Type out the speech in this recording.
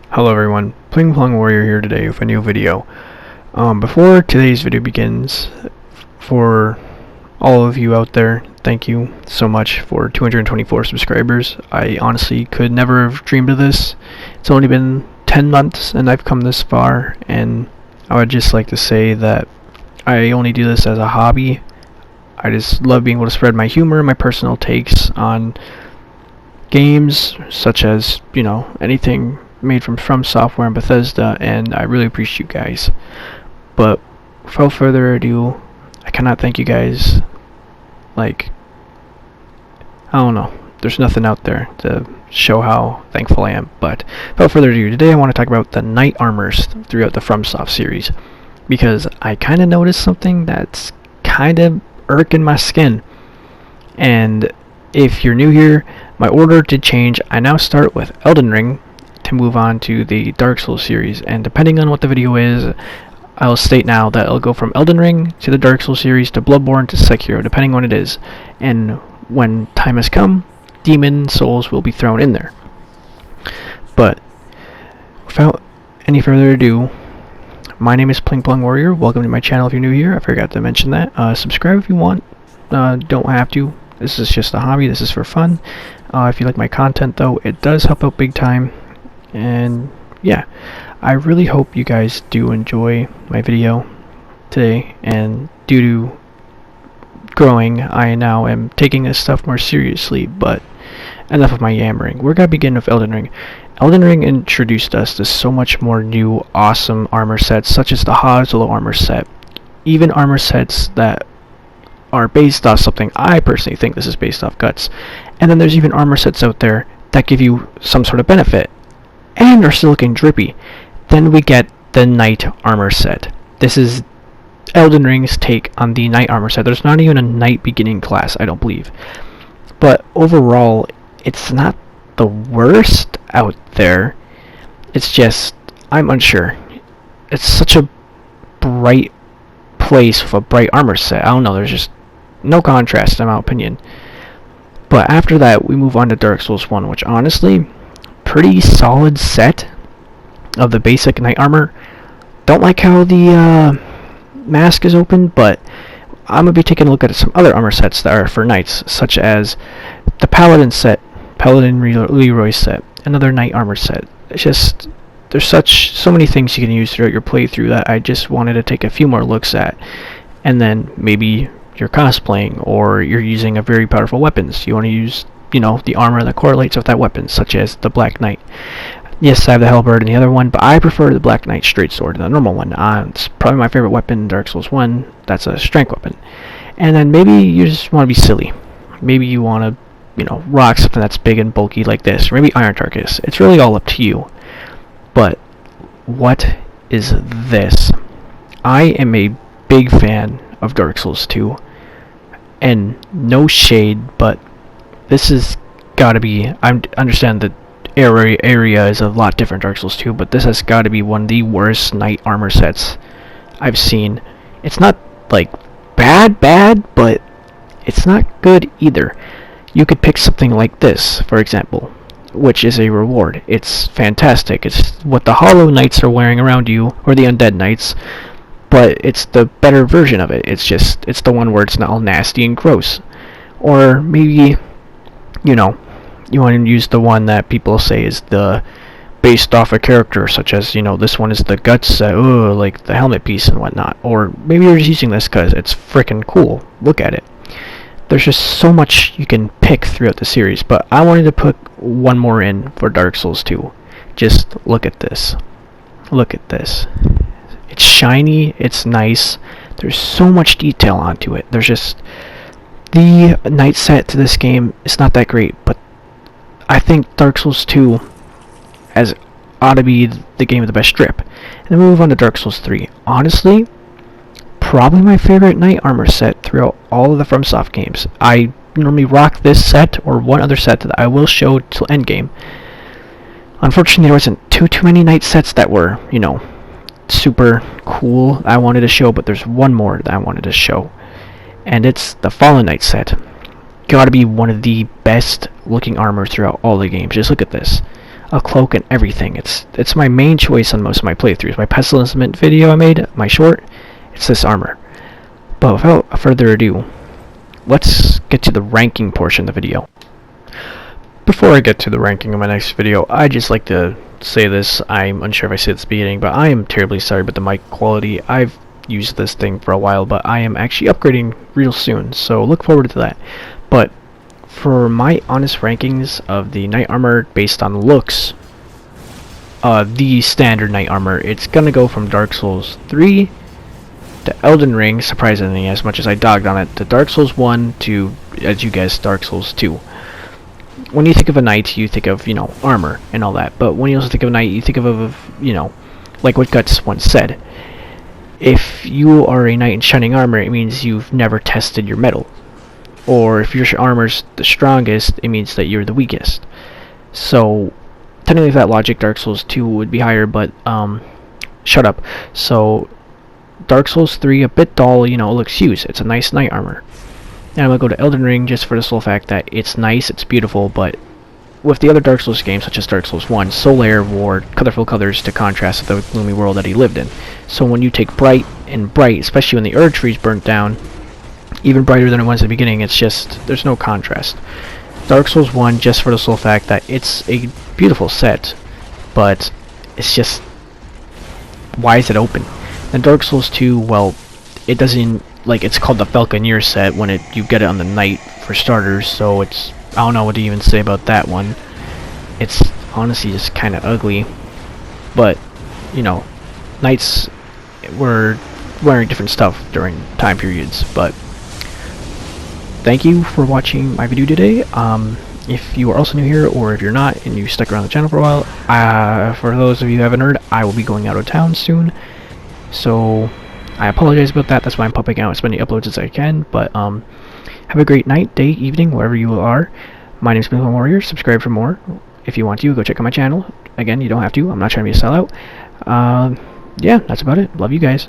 Hello everyone, Pling Plong Warrior here today with a new video. Before today's video begins, for all of you out there, thank you so much for 224 subscribers. I honestly could never have dreamed of this. It's only been 10 months and I've come this far, and I would just like to say that I only do this as a hobby. I just love being able to spread my humor, my personal takes on games, such as, anything made from Software and Bethesda, and I really appreciate you guys. But without further ado, I cannot thank you guys. I don't know, there's nothing out there to show how thankful I am. But without further ado, today I want to talk about the knight armors throughout the FromSoft series, because I kind of noticed something that's kind of irking my skin. And if you're new here, my order did change. I now start with Elden Ring to move on to the Dark Souls series, and depending on what the video is, I'll state now that it'll go from Elden Ring to the Dark Souls series to Bloodborne to Sekiro, depending on what it is. And when time has come, Demon Souls will be thrown in there. But without any further ado, my name is Pling Plong Warrior. Welcome to my channel if you're new here. I forgot to mention that. Subscribe if you want. Don't have to. This is just a hobby. This is for fun. If you like my content, though, it does help out big time. And yeah, I really hope you guys do enjoy my video today. And due to growing, I now am taking this stuff more seriously. But enough of my yammering. We're gonna begin with Elden Ring. Elden Ring introduced us to so much more new awesome armor sets, such as the Hazlo armor set. Even armor sets that are based off something. I personally think this is based off Guts. And then there's even armor sets out there that give you some sort of benefit and are still looking drippy. Then we get the Knight armor set. This is Elden Ring's take on the Knight armor set. There's not even a Knight beginning class, I don't believe. But overall, it's not the worst out there. It's just, I'm unsure. It's such a bright place with a bright armor set. I don't know, there's just no contrast in my opinion. But after that, we move on to Dark Souls 1, which honestly, pretty solid set of the basic knight armor. Don't like how the mask is open, but I'm going to be taking a look at some other armor sets that are for knights, such as the Paladin set, Paladin Leroy set, another knight armor set. It's just, there's so many things you can use throughout your playthrough that I just wanted to take a few more looks at. And then maybe you're cosplaying, or you're using a very powerful weapons. You want to use, the armor that correlates with that weapon, such as the Black Knight. Yes, I have the Halberd and the other one, but I prefer the Black Knight straight sword, the normal one. It's probably my favorite weapon in Dark Souls 1. That's a strength weapon. And then maybe you just want to be silly. Maybe you want to, rock something that's big and bulky like this, or maybe Iron Tarkus. It's really all up to you. But what is this? I am a big fan of Dark Souls 2. And no shade, but this has got to be, I understand that area is a lot different Dark Souls 2, but this has got to be one of the worst knight armor sets I've seen. It's not bad, but it's not good either. You could pick something like this, for example, which is a reward. It's fantastic. It's what the Hollow Knights are wearing around you, or the Undead Knights, but it's the better version of it. It's the one where it's not all nasty and gross. Or maybe, you want to use the one that people say is the based off a character, such as, this one is the Guts, like the helmet piece and whatnot. Or maybe you're just using this because it's freaking cool. Look at it. There's just so much you can pick throughout the series, but I wanted to put one more in for Dark Souls 2. Just look at this. Look at this. It's shiny, it's nice, there's so much detail onto it. There's just, the knight set to this game is not that great, but I think Dark Souls 2 ought to be the game with the best strip. And then we move on to Dark Souls 3. Honestly, probably my favorite knight armor set throughout all of the FromSoft games. I normally rock this set or one other set that I will show till endgame. Unfortunately, there wasn't too many knight sets that were, super cool I wanted to show, but there's one more that I wanted to show, and it's the Fallen Knight set. Gotta be one of the best looking armor throughout all the games. Just look at this. a cloak and everything. It's my main choice on most of my playthroughs. My Pestilence video I made, my short, it's this armor. But without further ado, let's get to the ranking portion of the video. Before I get to the ranking of my next video, I'd just like to say this. I'm unsure if I said this at the beginning, but I am terribly sorry about the mic quality. I've used this thing for a while, but I am actually upgrading real soon, so look forward to that. But for my honest rankings of the knight armor based on looks, the standard knight armor, it's gonna go from Dark Souls 3 to Elden Ring, surprisingly, as much as I dogged on it, to Dark Souls 1 to, as you guessed, Dark Souls 2. When you think of a knight, you think of, you know, armor and all that, but when you also think of a knight, you think of, you know, like what Guts once said, if you are a knight in shining armor, it means you've never tested your metal. Or if your armor's the strongest, it means that you're the weakest. So, technically with that logic, Dark Souls 2 would be higher, but, shut up. So, Dark Souls 3, a bit dull, you know, it looks used. It's a nice knight armor. And I'm going to go to Elden Ring just for the sole fact that it's nice, it's beautiful, but with the other Dark Souls games, such as Dark Souls 1, Solaire wore colorful colors to contrast with the gloomy world that he lived in. So when you take bright and bright, especially when the Erd Tree's burnt down, even brighter than it was at the beginning, it's just, there's no contrast. Dark Souls 1, just for the sole fact that it's a beautiful set, but it's just, why is it open? And Dark Souls 2, well, it doesn't, like, it's called the Falconeer set when you get it on the Knight for starters, so it's, I don't know what to even say about that one. It's honestly just kind of ugly, but, you know, Knights were wearing different stuff during time periods, but thank you for watching my video today. If you are also new here, or if you're not and you stuck around the channel for a while, for those of you who haven't heard, I will be going out of town soon, so I apologize about that. That's why I'm popping out as many uploads as I can, but have a great night, day, evening, wherever you are. My name is Milton Warrior. Subscribe for more. If you want to, go check out my channel. Again, you don't have to. I'm not trying to be a sellout. Yeah, that's about it. Love you guys.